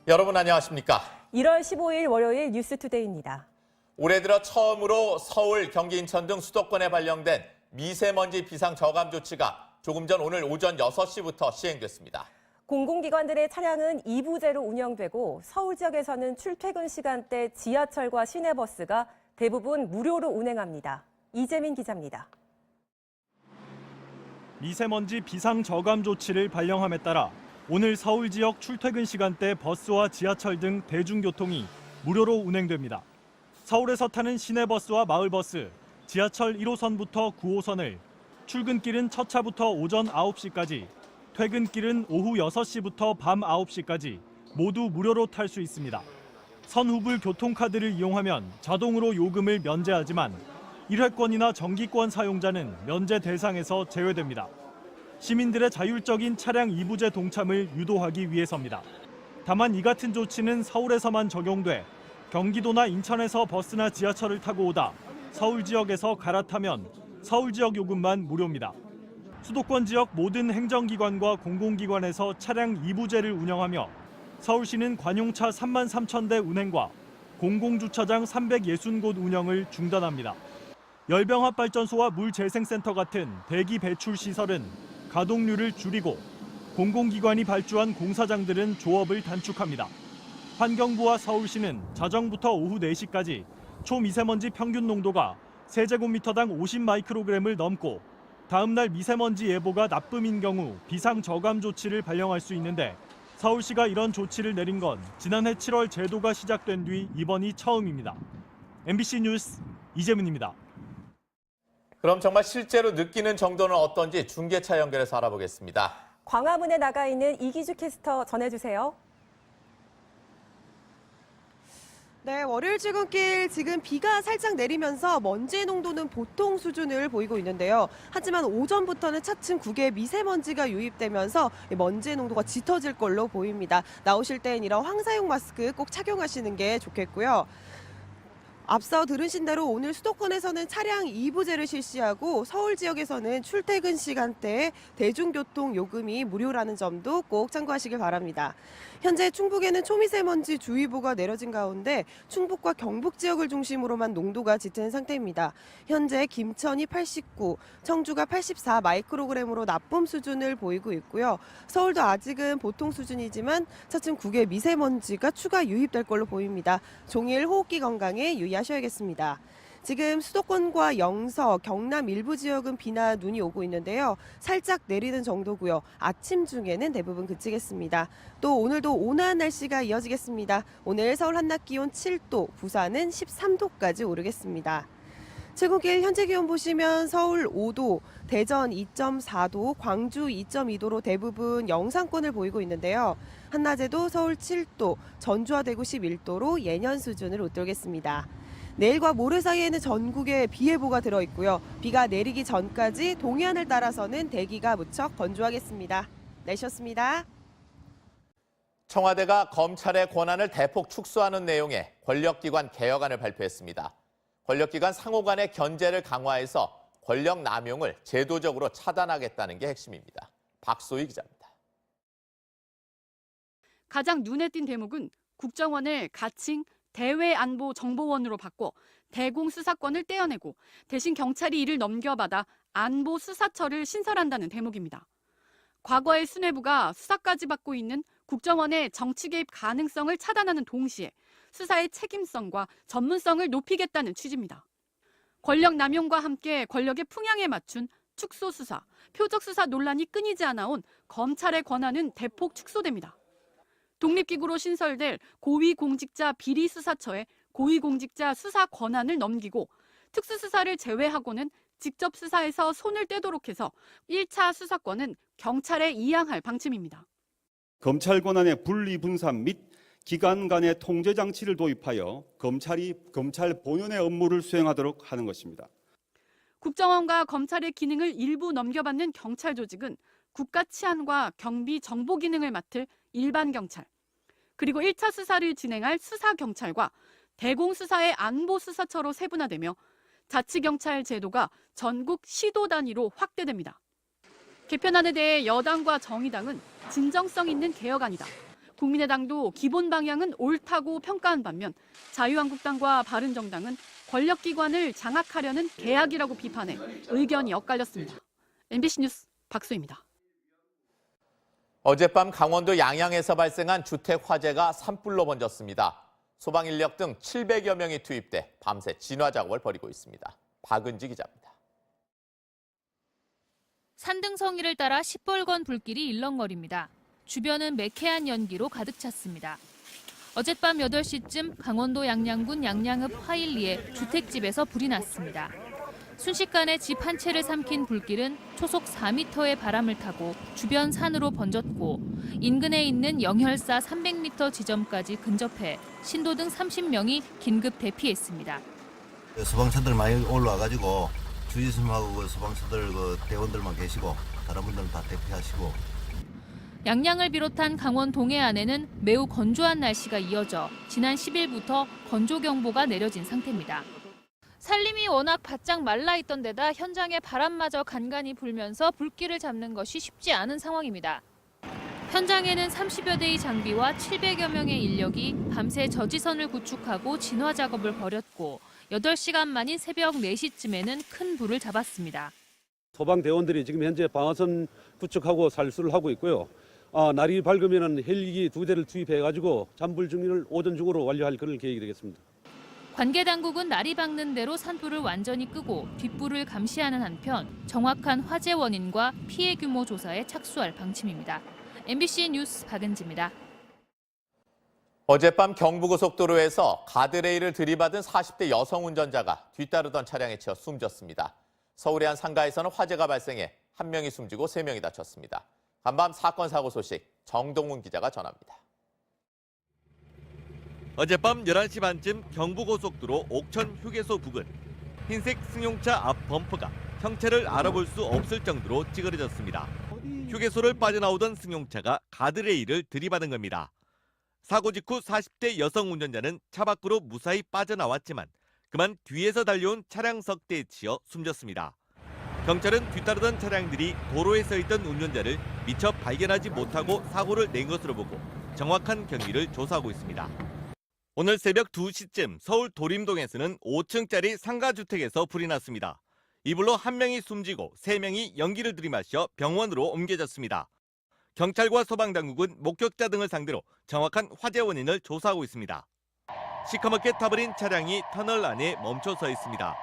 여러분 안녕하십니까? 1월 15일 월요일 뉴스투데이입니다. 올해 들어 처음으로 서울, 경기, 인천 등 수도권에 발령된 미세먼지 비상 저감 조치가 조금 전 오늘 오전 6시부터 시행됐습니다. 공공기관들의 차량은 2부제로 운영되고 서울 지역에서는 출퇴근 시간대 지하철과 시내버스가 대부분 무료로 운행합니다. 이재민 기자입니다. 미세먼지 비상 저감 조치를 발령함에 따라 오늘 서울 지역 출퇴근 시간대 버스와 지하철 등 대중교통이 무료로 운행됩니다. 서울에서 타는 시내버스와 마을버스, 지하철 1호선부터 9호선을 출근길은 첫 차부터 오전 9시까지, 퇴근길은 오후 6시부터 밤 9시까지 모두 무료로 탈 수 있습니다. 선후불 교통카드를 이용하면 자동으로 요금을 면제하지만 일회권이나 정기권 사용자는 면제 대상에서 제외됩니다. 시민들의 자율적인 차량 2부제 동참을 유도하기 위해서입니다. 다만 이 같은 조치는 서울에서만 적용돼 경기도나 인천에서 버스나 지하철을 타고 오다 서울 지역에서 갈아타면 서울 지역 요금만 무료입니다. 수도권 지역 모든 행정기관과 공공기관에서 차량 2부제를 운영하며 서울시는 관용차 3만 3천 대 운행과 공공주차장 360곳 운영을 중단합니다. 열병합발전소와 물재생센터 같은 대기 배출 시설은 가동률을 줄이고 공공기관이 발주한 공사장들은 조업을 단축합니다. 환경부와 서울시는 자정부터 오후 4시까지 초미세먼지 평균 농도가 세제곱미터당 50마이크로그램을 넘고 다음 날 미세먼지 예보가 나쁨인 경우 비상 저감 조치를 발령할 수 있는데 서울시가 이런 조치를 내린 건 지난해 7월 제도가 시작된 뒤 이번이 처음입니다. MBC 뉴스 이재민입니다. 그럼 정말 실제로 느끼는 정도는 어떤지 중계차 연결해서 알아보겠습니다. 광화문에 나가 있는 이기주 캐스터 전해주세요. 네, 월요일 출근길 지금 비가 살짝 내리면서 먼지 농도는 보통 수준을 보이고 있는데요. 하지만 오전부터는 차츰 국외 미세먼지가 유입되면서 먼지 농도가 짙어질 걸로 보입니다. 나오실 땐 이런 황사용 마스크 꼭 착용하시는 게 좋겠고요. 앞서 들으신 대로 오늘 수도권에서는 차량 2부제를 실시하고 서울 지역에서는 출퇴근 시간대에 대중교통 요금이 무료라는 점도 꼭 참고하시길 바랍니다. 현재 충북에는 초미세먼지 주의보가 내려진 가운데 충북과 경북 지역을 중심으로만 농도가 짙은 상태입니다. 현재 김천이 89, 청주가 84 마이크로그램으로 나쁨 수준을 보이고 있고요. 서울도 아직은 보통 수준이지만 차츰 국외 미세먼지가 추가 유입될 걸로 보입니다. 종일 호흡기 건강에 유의하셔야겠습니다. 지금 수도권과 영서, 경남 일부 지역은 비나 눈이 오고 있는데요. 살짝 내리는 정도고요. 아침 중에는 대부분 그치겠습니다. 또 오늘도 온화한 날씨가 이어지겠습니다. 오늘 서울 한낮 기온 7도, 부산은 13도까지 오르겠습니다. 출근길 현재 기온 보시면 서울 5도, 대전 2.4도, 광주 2.2도로 대부분 영상권을 보이고 있는데요. 한낮에도 서울 7도, 전주와 대구 11도로 예년 수준을 웃돌겠습니다. 내일과 모레 사이에는 전국에 비 예보가 들어있고요. 비가 내리기 전까지 동해안을 따라서는 대기가 무척 건조하겠습니다. 날씨였습니다. 청와대가 검찰의 권한을 대폭 축소하는 내용의 권력기관 개혁안을 발표했습니다. 권력기관 상호 간의 견제를 강화해서 권력 남용을 제도적으로 차단하겠다는 게 핵심입니다. 박소희 기자입니다. 가장 눈에 띈 대목은 국정원을 가칭 대외안보정보원으로 바꿔 대공수사권을 떼어내고 대신 경찰이 이를 넘겨받아 안보수사처를 신설한다는 대목입니다. 과거의 수뇌부가 수사까지 받고 있는 국정원의 정치 개입 가능성을 차단하는 동시에 수사의 책임성과 전문성을 높이겠다는 취지입니다. 권력 남용과 함께 권력의 풍향에 맞춘 축소수사, 표적수사 논란이 끊이지 않아 온 검찰의 권한은 대폭 축소됩니다. 독립기구로 신설될 고위공직자 비리수사처에 고위공직자 수사 권한을 넘기고 특수수사를 제외하고는 직접 수사에서 손을 떼도록 해서 1차 수사권은 경찰에 이양할 방침입니다. 검찰 권한의 분리분산 및 기관 간의 통제 장치를 도입하여 검찰이 검찰 본연의 업무를 수행하도록 하는 것입니다. 국정원과 검찰의 기능을 일부 넘겨받는 경찰 조직은 국가 치안과 경비 정보 기능을 맡을 일반 경찰, 그리고 1차 수사를 진행할 수사경찰과 대공수사의 안보수사처로 세분화되며 자치경찰 제도가 전국 시도 단위로 확대됩니다. 개편안에 대해 여당과 정의당은 진정성 있는 개혁안이다. 국민의당도 기본 방향은 옳다고 평가한 반면 자유한국당과 바른정당은 권력기관을 장악하려는 계약이라고 비판해 의견이 엇갈렸습니다. MBC 뉴스 박수입니다. 어젯밤 강원도 양양에서 발생한 주택 화재가 산불로 번졌습니다. 소방 인력 등 700여 명이 투입돼 밤새 진화 작업을 벌이고 있습니다. 박은지 기자입니다. 산등성이를 따라 시뻘건 불길이 일렁거립니다. 주변은 매캐한 연기로 가득 찼습니다. 어젯밤 8시쯤 강원도 양양군 양양읍 화일리에 주택집에서 불이 났습니다. 순식간에 집 한 채를 삼킨 불길은 초속 4m의 바람을 타고 주변 산으로 번졌고 인근에 있는 영혈사 300m 지점까지 근접해 신도 등 30명이 긴급 대피했습니다. 소방차들 많이 올라와가지고 주지심하고 소방차들 대원들만 계시고 다른 분들은 다 대피하시고. 양양을 비롯한 강원 동해안에는 매우 건조한 날씨가 이어져 지난 10일부터 건조경보가 내려진 상태입니다. 산림이 워낙 바짝 말라있던 데다 현장에 바람마저 간간히 불면서 불길을 잡는 것이 쉽지 않은 상황입니다. 현장에는 30여 대의 장비와 700여 명의 인력이 밤새 저지선을 구축하고 진화 작업을 벌였고 8시간 만인 새벽 4시쯤에는 큰 불을 잡았습니다. 소방대원들이 지금 현재 방화선 구축하고 살수를 하고 있고요. 날이 밝으면 헬기 2대를 투입해가지고 잔불 중을 오전 중으로 완료할 그런 계획이 되겠습니다. 관계 당국은 날이 밝는 대로 산불을 완전히 끄고 뒷불을 감시하는 한편 정확한 화재 원인과 피해 규모 조사에 착수할 방침입니다. MBC 뉴스 박은지입니다. 어젯밤 경부고속도로에서 가드레일을 들이받은 40대 여성 운전자가 뒤따르던 차량에 치여 숨졌습니다. 서울의 한 상가에서는 화재가 발생해 1명이 숨지고 3명이 다쳤습니다. 간밤 사건 사고 소식 정동훈 기자가 전합니다. 어젯밤 11시 반쯤 경부고속도로 옥천 휴게소 부근 흰색 승용차 앞 범퍼가 형체를 알아볼 수 없을 정도로 찌그러졌습니다. 휴게소를 빠져나오던 승용차가 가드레일을 들이받은 겁니다. 사고 직후 40대 여성 운전자는 차 밖으로 무사히 빠져나왔지만 그만 뒤에서 달려온 차량 석대에 치여 숨졌습니다. 경찰은 뒤따르던 차량들이 도로에 서 있던 운전자를 미처 발견하지 못하고 사고를 낸 것으로 보고 정확한 경위를 조사하고 있습니다. 오늘 새벽 2시쯤 서울 도림동에서는 5층짜리 상가주택에서 불이 났습니다. 이 불로 1명이 숨지고 3명이 연기를 들이마셔 병원으로 옮겨졌습니다. 경찰과 소방당국은 목격자 등을 상대로 정확한 화재 원인을 조사하고 있습니다. 시커멓게 타버린 차량이 터널 안에 멈춰 서 있습니다.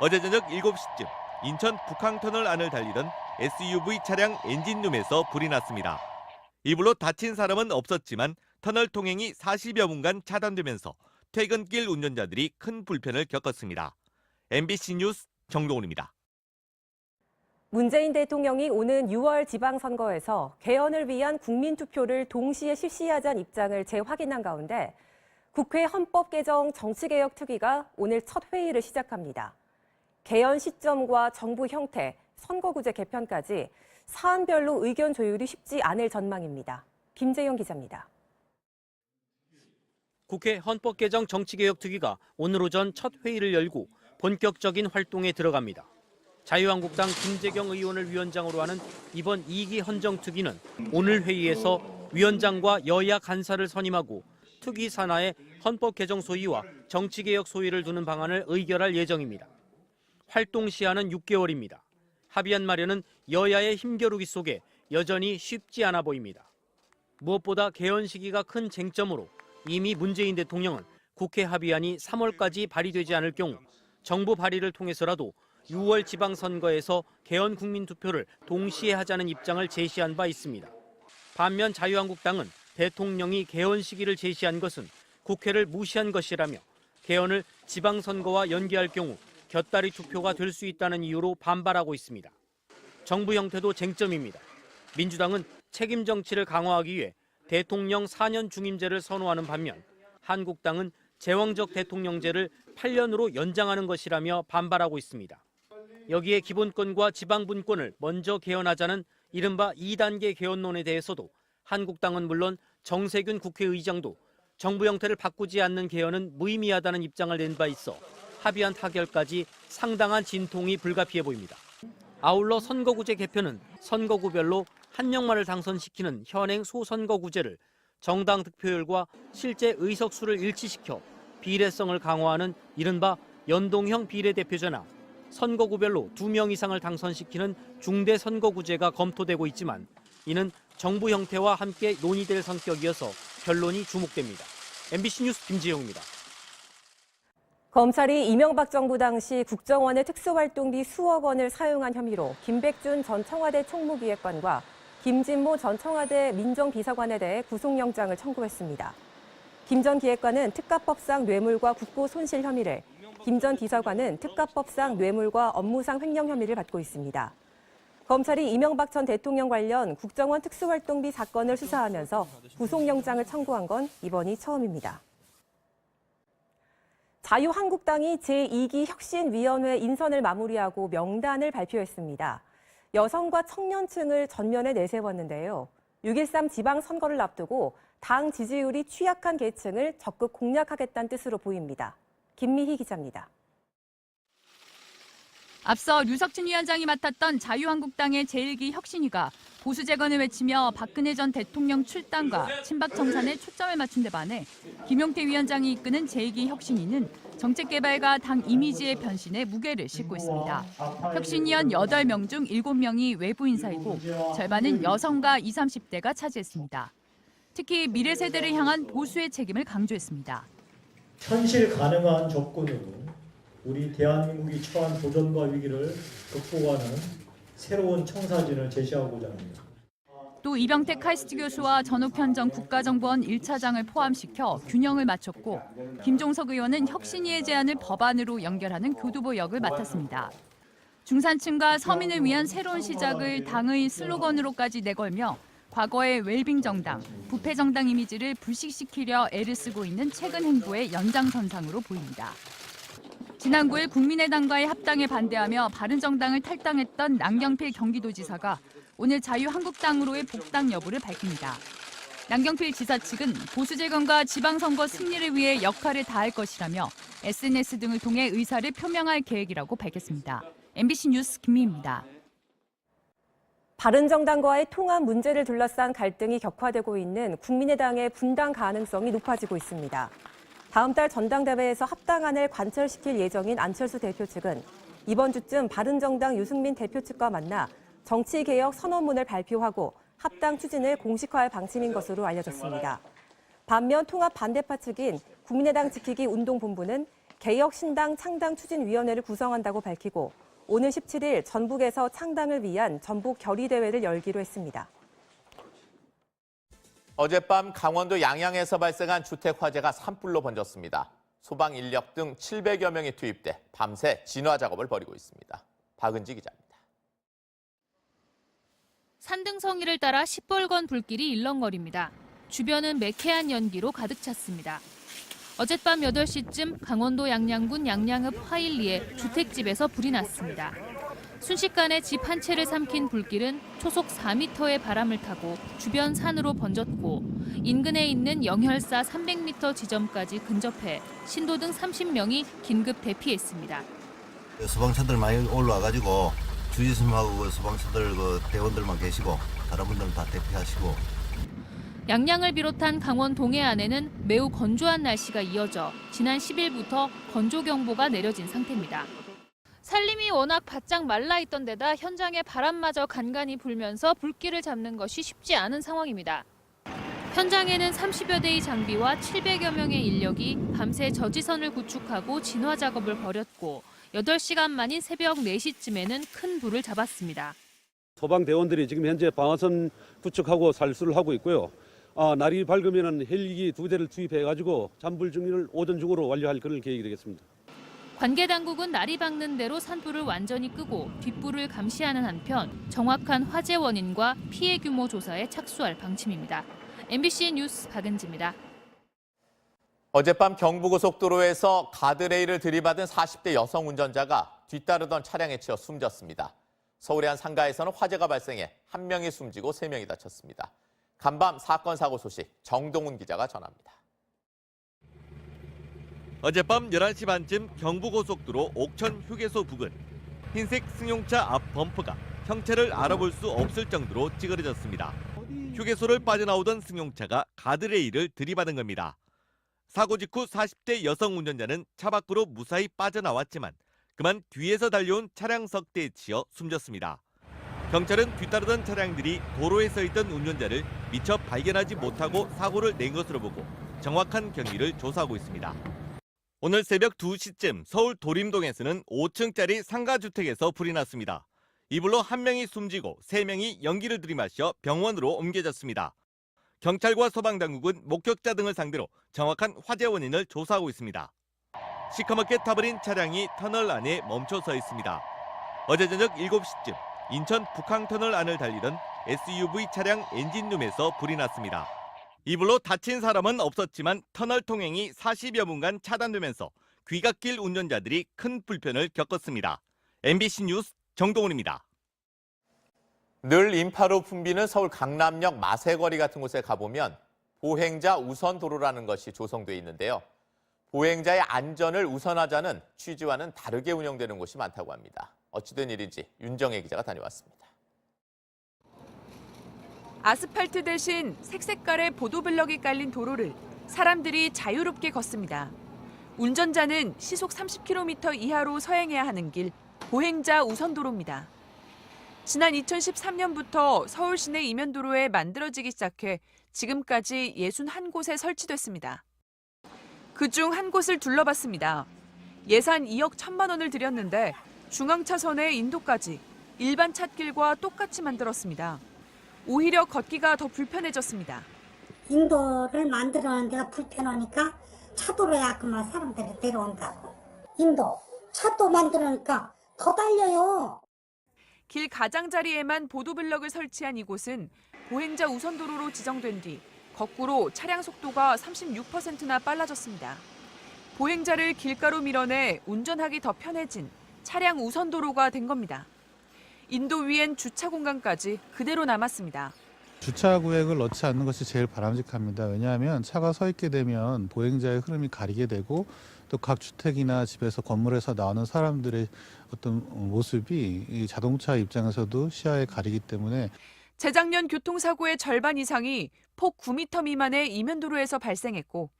어제 저녁 7시쯤 인천 북항터널 안을 달리던 SUV 차량 엔진룸에서 불이 났습니다. 이 불로 다친 사람은 없었지만 터널 통행이 40여 분간 차단되면서 퇴근길 운전자들이 큰 불편을 겪었습니다. MBC 뉴스 정동훈입니다. 문재인 대통령이 오는 6월 지방선거에서 개헌을 위한 국민투표를 동시에 실시하자는 입장을 재확인한 가운데 국회 헌법개정 정치개혁특위가 오늘 첫 회의를 시작합니다. 개헌 시점과 정부 형태, 선거구제 개편까지 사안별로 의견 조율이 쉽지 않을 전망입니다. 김재영 기자입니다. 국회 헌법개정 정치개혁특위가 오늘 오전 첫 회의를 열고 본격적인 활동에 들어갑니다. 자유한국당 김재경 의원을 위원장으로 하는 이번 2기 헌정특위는 오늘 회의에서 위원장과 여야 간사를 선임하고 특위 산하에 헌법개정 소위와 정치개혁 소위를 두는 방안을 의결할 예정입니다. 활동 시한은 6개월입니다. 합의안 마련은 여야의 힘겨루기 속에 여전히 쉽지 않아 보입니다. 무엇보다 개헌 시기가 큰 쟁점으로 이미 문재인 대통령은 국회 합의안이 3월까지 발의되지 않을 경우 정부 발의를 통해서라도 6월 지방선거에서 개헌 국민투표를 동시에 하자는 입장을 제시한 바 있습니다. 반면 자유한국당은 대통령이 개헌 시기를 제시한 것은 국회를 무시한 것이라며 개헌을 지방선거와 연계할 경우 곁다리 투표가 될 수 있다는 이유로 반발하고 있습니다. 정부 형태도 쟁점입니다. 민주당은 책임 정치를 강화하기 위해 대통령 4년 중임제를 선호하는 반면 한국당은 제왕적 대통령제를 8년으로 연장하는 것이라며 반발하고 있습니다. 여기에 기본권과 지방분권을 먼저 개헌하자는 이른바 2단계 개헌론에 대해서도 한국당은 물론 정세균 국회의장도 정부 형태를 바꾸지 않는 개헌은 무의미하다는 입장을 낸 바 있어 합의안 타결까지 상당한 진통이 불가피해 보입니다. 아울러 선거구제 개편은 선거구별로 한 명만을 당선시키는 현행 소선거구제를 정당 득표율과 실제 의석수를 일치시켜 비례성을 강화하는 이른바 연동형 비례대표제나 선거구별로 2명 이상을 당선시키는 중대 선거구제가 검토되고 있지만 이는 정부 형태와 함께 논의될 성격이어서 결론이 주목됩니다. MBC 뉴스 김지영입니다. 검찰이 이명박 정부 당시 국정원의 특수활동비 수억 원을 사용한 혐의로 김백준 전 청와대 총무기획관과 김진모 전 청와대 민정비서관에 대해 구속영장을 청구했습니다. 김 전 기획관은 특가법상 뇌물과 국고 손실 혐의를, 김 전 비서관은 특가법상 뇌물과 업무상 횡령 혐의를 받고 있습니다. 검찰이 이명박 전 대통령 관련 국정원 특수활동비 사건을 수사하면서 구속영장을 청구한 건 이번이 처음입니다. 자유한국당이 제2기 혁신위원회 인선을 마무리하고 명단을 발표했습니다. 여성과 청년층을 전면에 내세웠는데요. 6.13 지방선거를 앞두고 당 지지율이 취약한 계층을 적극 공략하겠다는 뜻으로 보입니다. 김미희 기자입니다. 앞서 류석진 위원장이 맡았던 자유한국당의 제1기 혁신위가 보수 재건을 외치며 박근혜 전 대통령 출당과 친박 청산에 초점을 맞춘 데 반해 김용태 위원장이 이끄는 제2기 혁신위는 정책 개발과 당 이미지의 변신에 무게를 싣고 있습니다. 혁신위원 8명 중 7명이 외부 인사이고 절반은 여성과 20, 30대가 차지했습니다. 특히 미래 세대를 향한 보수의 책임을 강조했습니다. 현실 가능한 조건으로 우리 대한민국이 처한 도전과 위기를 극복하는 새로운 청사진을 제시하고자 합니다. 또 이병택 카이스트 교수와 전옥현 전 국가정보원 1차장을 포함시켜 균형을 맞췄고 김종석 의원은 혁신위의 제안을 법안으로 연결하는 교두보 역을 맡았습니다. 중산층과 서민을 위한 새로운 시작을 당의 슬로건으로까지 내걸며 과거의 웰빙 정당, 부패 정당 이미지를 불식시키려 애를 쓰고 있는 최근 행보의 연장선상으로 보입니다. 지난 9일 국민의당과의 합당에 반대하며 바른정당을 탈당했던 남경필 경기도지사가 오늘 자유한국당으로의 복당 여부를 밝힙니다. 남경필 지사 측은 보수재건과 지방선거 승리를 위해 역할을 다할 것이라며 SNS 등을 통해 의사를 표명할 계획이라고 밝혔습니다. MBC 뉴스 김미희입니다. 바른정당과의 통합 문제를 둘러싼 갈등이 격화되고 있는 국민의당의 분당 가능성이 높아지고 있습니다. 다음 달 전당대회에서 합당안을 관철시킬 예정인 안철수 대표 측은 이번 주쯤 바른정당 유승민 대표 측과 만나 정치개혁 선언문을 발표하고 합당 추진을 공식화할 방침인 것으로 알려졌습니다. 반면 통합 반대파 측인 국민의당 지키기 운동본부는 개혁신당 창당추진위원회를 구성한다고 밝히고 오늘 17일 전북에서 창당을 위한 전북 결의대회를 열기로 했습니다. 어젯밤 강원도 양양에서 발생한 주택 화재가 산불로 번졌습니다. 소방 인력 등 700여 명이 투입돼 밤새 진화 작업을 벌이고 있습니다. 박은지 기자입니다. 산등성이를 따라 시뻘건 불길이 일렁거립니다. 주변은 매캐한 연기로 가득 찼습니다. 어젯밤 8시쯤 강원도 양양군 양양읍 화일리에 주택집에서 불이 났습니다. 순식간에 집 한 채를 삼킨 불길은 초속 4m의 바람을 타고 주변 산으로 번졌고 인근에 있는 영혈사 300m 지점까지 근접해 신도 등 30명이 긴급 대피했습니다. 소방차들 많이 올라와가지고 주지선하고 소방차들 대원들만 계시고 다른 분들은 다 대피하시고. 양양을 비롯한 강원 동해안에는 매우 건조한 날씨가 이어져 지난 10일부터 건조경보가 내려진 상태입니다. 산림이 워낙 바짝 말라있던 데다 현장에 바람마저 간간히 불면서 불길을 잡는 것이 쉽지 않은 상황입니다. 현장에는 30여 대의 장비와 700여 명의 인력이 밤새 저지선을 구축하고 진화 작업을 벌였고 8시간 만인 새벽 4시쯤에는 큰 불을 잡았습니다. 소방대원들이 지금 현재 방화선 구축하고 살수를 하고 있고요. 날이 밝으면 헬기 2대를 투입해가지고 잔불 중리를 오전 중으로 완료할 그런 계획이 되겠습니다. 관계 당국은 날이 밝는 대로 산불을 완전히 끄고 뒷불을 감시하는 한편 정확한 화재 원인과 피해 규모 조사에 착수할 방침입니다. MBC 뉴스 박은지입니다. 어젯밤 경부고속도로에서 가드레일을 들이받은 40대 여성 운전자가 뒤따르던 차량에 치여 숨졌습니다. 서울의 한 상가에서는 화재가 발생해 1명이 숨지고 3명이 다쳤습니다. 간밤 사건 사고 소식 정동훈 기자가 전합니다. 어젯밤 11시 반쯤 경부고속도로 옥천 휴게소 부근 흰색 승용차 앞 범퍼가 형체를 알아볼 수 없을 정도로 찌그러졌습니다. 휴게소를 빠져나오던 승용차가 가드레일을 들이받은 겁니다. 사고 직후 40대 여성 운전자는 차 밖으로 무사히 빠져나왔지만 그만 뒤에서 달려온 차량 석대에 치여 숨졌습니다. 경찰은 뒤따르던 차량들이 도로에 서 있던 운전자를 미처 발견하지 못하고 사고를 낸 것으로 보고 정확한 경위를 조사하고 있습니다. 오늘 새벽 2시쯤 서울 도림동에서는 5층짜리 상가주택에서 불이 났습니다. 이 불로 1명이 숨지고 3명이 연기를 들이마셔 병원으로 옮겨졌습니다. 경찰과 소방당국은 목격자 등을 상대로 정확한 화재 원인을 조사하고 있습니다. 시커멓게 타버린 차량이 터널 안에 멈춰 서 있습니다. 어제 저녁 7시쯤 인천 북항터널 안을 달리던 SUV 차량 엔진룸에서 불이 났습니다. 이 불로 다친 사람은 없었지만 터널 통행이 40여 분간 차단되면서 귀갓길 운전자들이 큰 불편을 겪었습니다. MBC 뉴스 정동훈입니다. 늘 인파로 붐비는 서울 강남역 마세거리 같은 곳에 가보면 보행자 우선 도로라는 것이 조성돼 있는데요. 보행자의 안전을 우선하자는 취지와는 다르게 운영되는 곳이 많다고 합니다. 어찌된 일인지 윤정혜 기자가 다녀왔습니다. 아스팔트 대신 색색깔의 보도블럭이 깔린 도로를 사람들이 자유롭게 걷습니다. 운전자는 시속 30km 이하로 서행해야 하는 길, 보행자 우선도로입니다. 지난 2013년부터 서울 시내 이면도로에 만들어지기 시작해 지금까지 61곳에 설치됐습니다. 그중 한 곳을 둘러봤습니다. 예산 2억 1천만 원을 들였는데 중앙차선의 인도까지 일반 찻길과 똑같이 만들었습니다. 오히려 걷기가 더 불편해졌습니다. 인도를 만들어놓은 데가 불편하니까 차도로야 그만 사람들이 내려온다고. 인도 차도 만들어놓으니까 더 달려요. 길 가장자리에만 보도블럭을 설치한 이곳은 보행자 우선도로로 지정된 뒤 거꾸로 차량 속도가 36%나 빨라졌습니다. 보행자를 길가로 밀어내 운전하기 더 편해진 차량 우선도로가 된 겁니다. 인도 위엔 주차 공간까지 그대로 남았습니다. 주차 구역을 넣지 않는 것이 제일 바람직합니다. 왜냐하면 차가 서 있게 되면 보행자의 흐름이 가리게 되고 또 각 주택이나 집에서 건물에서 나오는 사람들의 어떤 모습이 이 자동차 입장에서도 시야에 가리기 때문에 재작년 교통사고의 절반 이상이 폭 9m 미만의 이면도로에서 발생했고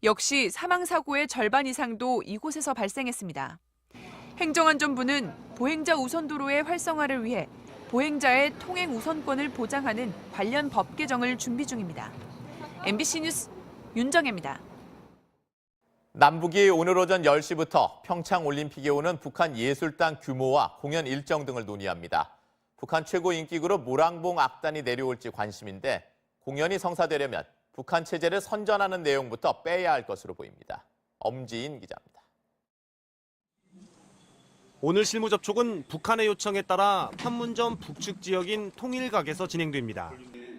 역시 사망사고의 절반 이상도 이곳에서 발생했습니다. 행정안전부는 보행자 우선도로의 활성화를 위해 보행자의 통행 우선권을 보장하는 관련 법 개정을 준비 중입니다. MBC 뉴스 윤정혜입니다. 남북이 오늘 오전 10시부터 평창올림픽에 오는 북한 예술단 규모와 공연 일정 등을 논의합니다. 북한 최고 인기 그룹 모랑봉 악단이 내려올지 관심인데 공연이 성사되려면 북한 체제를 선전하는 내용부터 빼야 할 것으로 보입니다. 엄지인 기자입니다. 오늘 실무 접촉은 북한의 요청에 따라 판문점 북측 지역인 통일각에서 진행됩니다.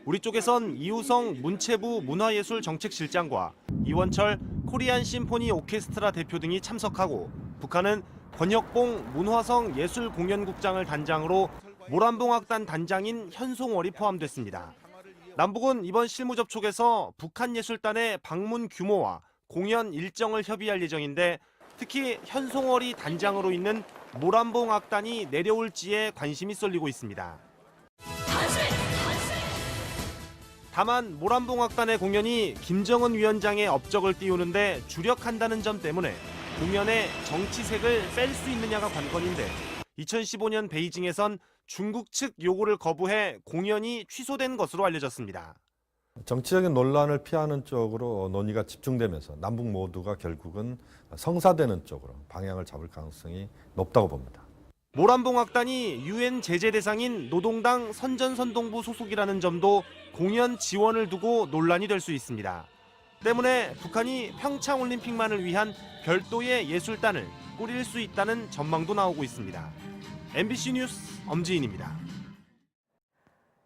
우리 쪽에선 이우성 문체부 문화예술정책실장과 이원철 코리안 심포니 오케스트라 대표 등이 참석하고 북한은 권혁봉 문화성 예술공연국장을 단장으로 모란봉악단 단장인 현송월이 포함됐습니다. 남북은 이번 실무 접촉에서 북한 예술단의 방문 규모와 공연 일정을 협의할 예정인데 특히 현송월이 단장으로 있는 모란봉악단이 내려올지에 관심이 쏠리고 있습니다. 다만 모란봉악단의 공연이 김정은 위원장의 업적을 띄우는데 주력한다는 점 때문에 공연에 정치색을 뺄 수 있느냐가 관건인데 2015년 베이징에선 중국 측 요구를 거부해 공연이 취소된 것으로 알려졌습니다. 정치적인 논란을 피하는 쪽으로 논의가 집중되면서 남북 모두가 결국은 성사되는 쪽으로 방향을 잡을 가능성이 높다고 봅니다. 모란봉악단이 유엔 제재 대상인 노동당 선전선동부 소속이라는 점도 공연 지원을 두고 논란이 될 수 있습니다. 때문에 북한이 평창올림픽만을 위한 별도의 예술단을 꾸릴 수 있다는 전망도 나오고 있습니다. MBC 뉴스 엄지인입니다.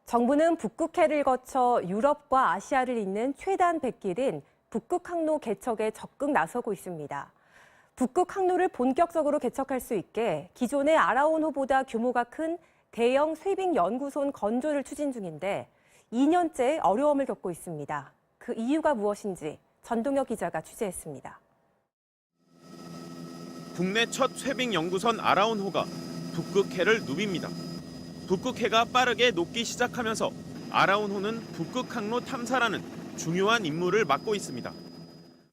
정부는 북극해를 거쳐 유럽과 아시아를 잇는 최단 백길인 북극항로 개척에 적극 나서고 있습니다. 북극항로를 본격적으로 개척할 수 있게 기존의 아라온호보다 규모가 큰 대형 쇠빙 연구소 건조를 추진 중인데 2년째 어려움을 겪고 있습니다. 그 이유가 무엇인지 전동혁 기자가 취재했습니다. 국내 첫 쇠빙 연구선 아라온호가 북극해를 누빕니다. 북극해가 빠르게 녹기 시작하면서 아라운호는 북극 항로 탐사라는 중요한 임무를 맡고 있습니다.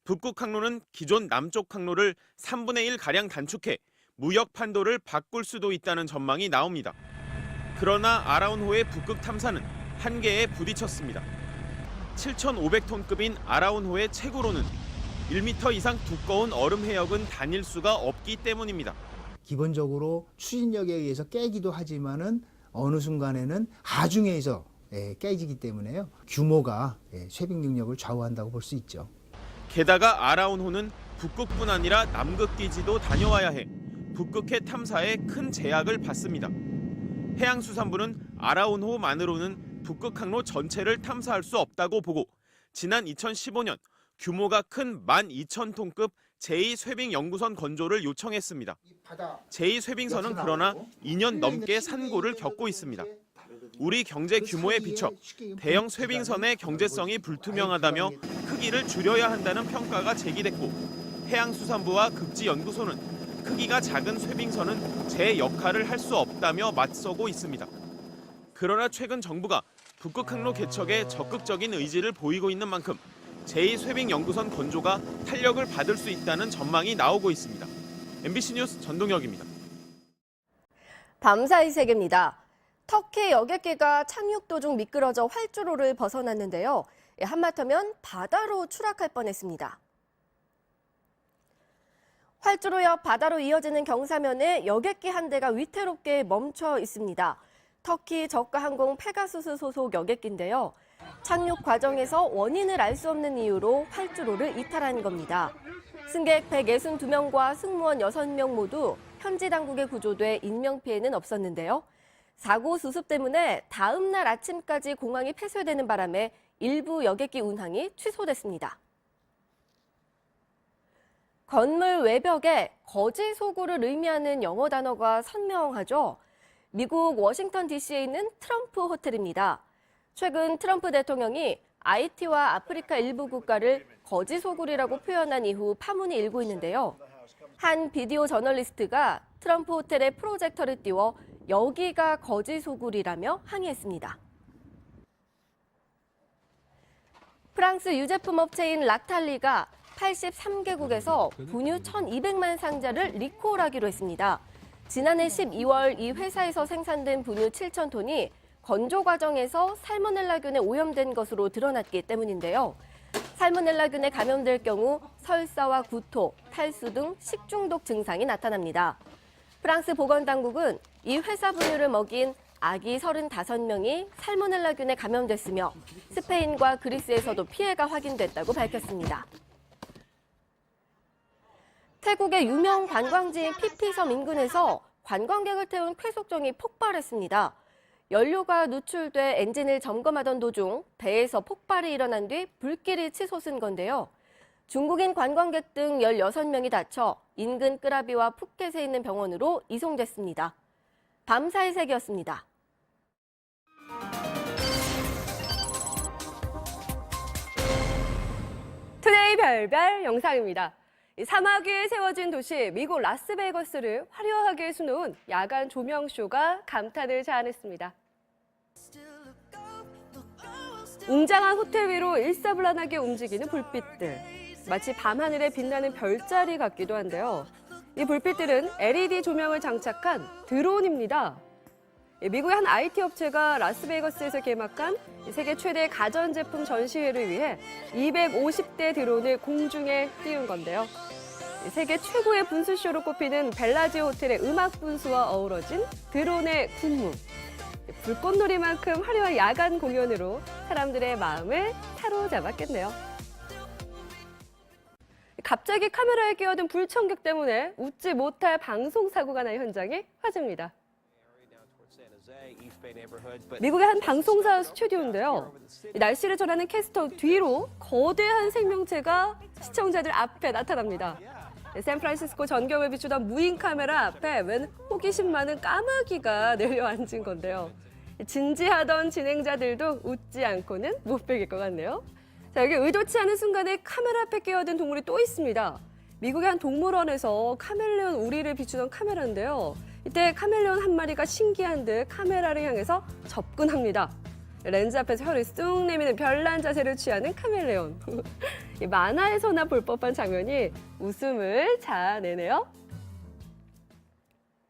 북극 항로는 기존 남쪽 항로를 3분의 1가량 단축해 무역 판도를 바꿀 수도 있다는 전망이 나옵니다. 그러나 아라운호의 북극 탐사는 한계에 부딪혔습니다. 7,500톤급인 아라운호의 최고로는 1m 이상 두꺼운 얼음 해역은 다닐 수가 없기 때문입니다. 기본적으로 추진력에 의해서 깨기도 하지만은 어느 순간에는 하중에서 깨지기 때문에요. 규모가 쇄빙 능력을 좌우한다고 볼 수 있죠. 게다가 아라운호는 북극뿐 아니라 남극기지도 다녀와야 해 북극해 탐사에 큰 제약을 받습니다. 해양수산부는 아라운호만으로는 북극 항로 전체를 탐사할 수 없다고 보고 지난 2015년 규모가 큰 12,000톤급 제2쇄빙 연구선 건조를 요청했습니다. 제2쇄빙선은 그러나 2년 넘게 산고를 겪고 있습니다. 우리 경제 규모에 비춰 대형 쇄빙선의 경제성이 불투명하다며 크기를 줄여야 한다는 평가가 제기됐고 해양수산부와 극지연구소는 크기가 작은 쇄빙선은 제 역할을 할 수 없다며 맞서고 있습니다. 그러나 최근 정부가 북극 항로 개척에 적극적인 의지를 보이고 있는 만큼 제2쇄빙 연구선 건조가 탄력을 받을 수 있다는 전망이 나오고 있습니다. MBC 뉴스 전동혁입니다. 밤사이 세계입니다. 터키 여객기가 착륙 도중 미끄러져 활주로를 벗어났는데요. 한마터면 바다로 추락할 뻔했습니다. 활주로 옆 바다로 이어지는 경사면에 여객기 한 대가 위태롭게 멈춰 있습니다. 터키 저가항공 페가수스 소속 여객기인데요. 착륙 과정에서 원인을 알 수 없는 이유로 활주로를 이탈한 겁니다. 승객 162명과 승무원 6명 모두 현지 당국에 구조돼 인명피해는 없었는데요. 사고 수습 때문에 다음 날 아침까지 공항이 폐쇄되는 바람에 일부 여객기 운항이 취소됐습니다. 건물 외벽에 거지 소굴을 의미하는 영어 단어가 선명하죠. 미국 워싱턴 DC에 있는 트럼프 호텔입니다. 최근 트럼프 대통령이 IT와 아프리카 일부 국가를 거지 소굴이라고 표현한 이후 파문이 일고 있는데요. 한 비디오 저널리스트가 트럼프 호텔에 프로젝터를 띄워 여기가 거지 소굴이라며 항의했습니다. 프랑스 유제품 업체인 락탈리가 83개국에서 분유 1,200만 상자를 리콜하기로 했습니다. 지난해 12월 이 회사에서 생산된 분유 7,000톤이 건조 과정에서 살모넬라균에 오염된 것으로 드러났기 때문인데요. 살모넬라균에 감염될 경우 설사와 구토, 탈수 등 식중독 증상이 나타납니다. 프랑스 보건당국은 이 회사 분유를 먹인 아기 35명이 살모넬라균에 감염됐으며 스페인과 그리스에서도 피해가 확인됐다고 밝혔습니다. 태국의 유명 관광지인 피피섬 인근에서 관광객을 태운 쾌속정이 폭발했습니다. 연료가 누출돼 엔진을 점검하던 도중 배에서 폭발이 일어난 뒤 불길이 치솟은 건데요. 중국인 관광객 등 16명이 다쳐 인근 끄라비와 푸켓에 있는 병원으로 이송됐습니다. 밤사이 세계였습니다. 투데이 별별 영상입니다. 사막 위에 세워진 도시 미국 라스베이거스를 화려하게 수놓은 야간 조명쇼가 감탄을 자아냈습니다. 웅장한 호텔 위로 일사불란하게 움직이는 불빛들. 마치 밤하늘에 빛나는 별자리 같기도 한데요. 이 불빛들은 LED 조명을 장착한 드론입니다. 미국의 한 IT 업체가 라스베이거스에서 개막한 세계 최대 가전제품 전시회를 위해 250대 드론을 공중에 띄운 건데요. 세계 최고의 분수쇼로 꼽히는 벨라지오 호텔의 음악 분수와 어우러진 드론의 군무. 불꽃놀이만큼 화려한 야간 공연으로 사람들의 마음을 사로잡았겠네요. 갑자기 카메라에 끼어든 불청객 때문에 웃지 못할 방송사고가 난 현장이 화제입니다. 미국의 한 방송사 스튜디오인데요. 날씨를 전하는 캐스터 뒤로 거대한 생명체가 시청자들 앞에 나타납니다. 샌프란시스코 전경을 비추던 무인 카메라 앞에 웬 호기심 많은 까마귀가 내려앉은 건데요. 진지하던 진행자들도 웃지 않고는 못 베길 것 같네요. 자, 여기 의도치 않은 순간에 카메라 앞에 끼어든 동물이 또 있습니다. 미국의 한 동물원에서 카멜레온 우리를 비추던 카메라인데요. 이때 카멜레온 한 마리가 신기한 듯 카메라를 향해서 접근합니다. 렌즈 앞에서 혀를 쑥 내미는 별난 자세를 취하는 카멜레온. 이 만화에서나 볼 법한 장면이 웃음을 자아내네요.